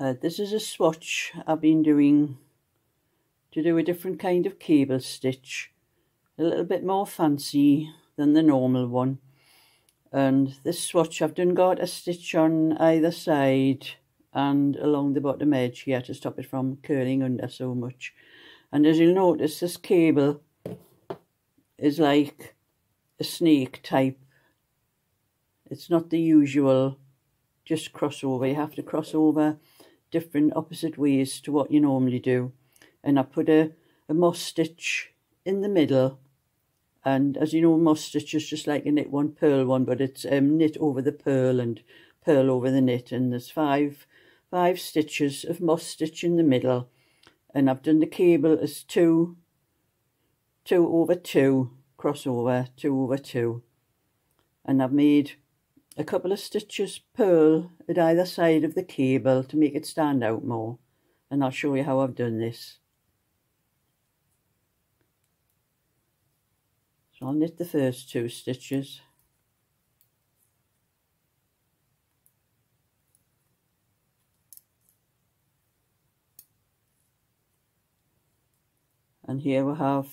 This is a swatch I've been doing to do a different kind of cable stitch, a little bit more fancy than the normal one. And this swatch I've got a stitch on either side and along the bottom edge here to stop it from curling under so much. And as you'll notice, this cable is like a snake type. It's not the usual just crossover. You have to cross over different opposite ways to what you normally do. And I put a moss stitch in the middle, and as you know, moss stitch is just like a knit one, purl one, but it's knit over the purl and purl over the knit, and there's five stitches of moss stitch in the middle. And I've done the cable as 2 over 2 crossover, 2 over 2, and I've made a couple of stitches purl at either side of the cable to make it stand out more, and I'll show you how I've done this. So I'll knit the first 2 stitches, and here we have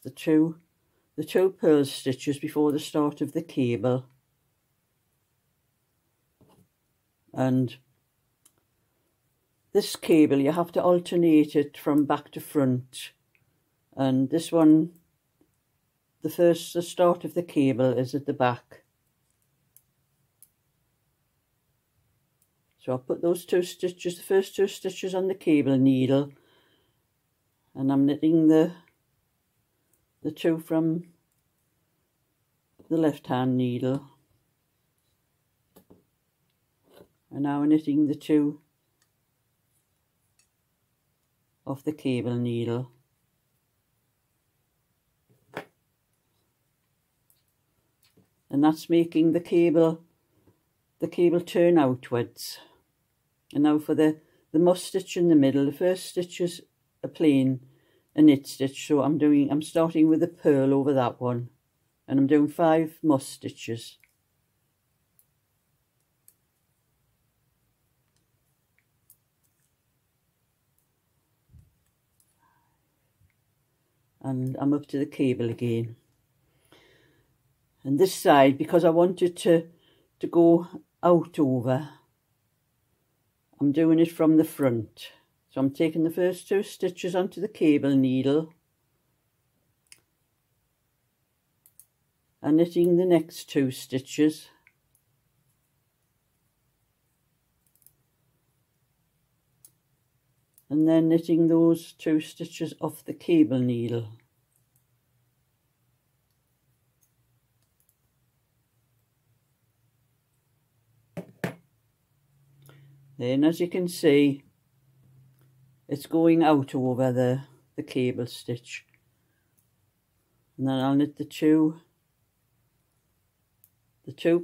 the two purl stitches before the start of the cable. And this cable, you have to alternate it from back to front, and this one, the start of the cable is at the back. So I'll put those 2 stitches, the first 2 stitches on the cable needle, and I'm knitting the 2 from the left hand needle, and now I'm knitting the 2 off the cable needle. And that's making the cable turn outwards. And now for the moss stitch in the middle, the first stitch is a plain, a knit stitch, so I'm starting with a purl over that one, and I'm doing 5 moss stitches. And I'm up to the cable again. And this side, because I want it to go out over, I'm doing it from the front. So I'm taking the first 2 stitches onto the cable needle and knitting the next 2 stitches. And then knitting those 2 stitches off the cable needle. Then, as you can see, it's going out over the cable stitch. And then I'll knit the two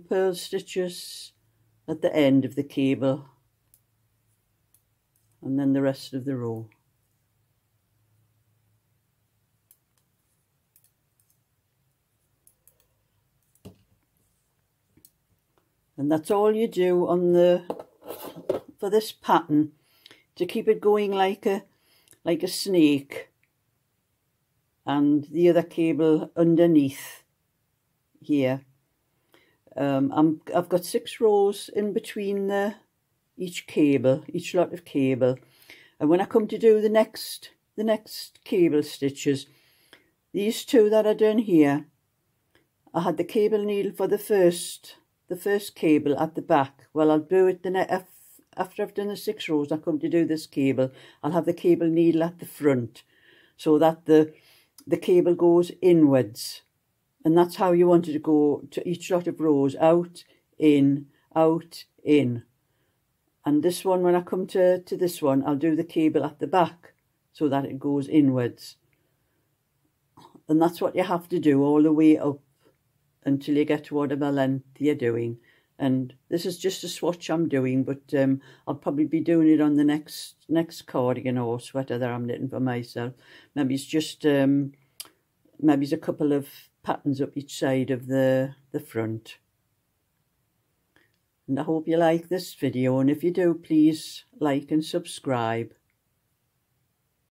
purl stitches at the end of the cable, and then the rest of the row. And that's all you do on for this pattern, to keep it going like a snake, and the other cable underneath here. I've got 6 rows in between each lot of cable, and when I come to do the next cable stitches, these 2 that I done here, I had the cable needle for the first cable at the back. Well, I'll do it after I've done the 6 rows. I come to do this cable, I'll have the cable needle at the front, so that the cable goes inwards, and that's how you want it to go to each lot of rows: out, in, out, in. And this one, when I come to this one, I'll do the cable at the back so that it goes inwards. And that's what you have to do all the way up until you get to whatever length you're doing. And this is just a swatch I'm doing, but I'll probably be doing it on the next cardigan or sweater that I'm knitting for myself. Maybe it's just maybe it's a couple of patterns up each side of the front. And I hope you like this video, and if you do, please like and subscribe.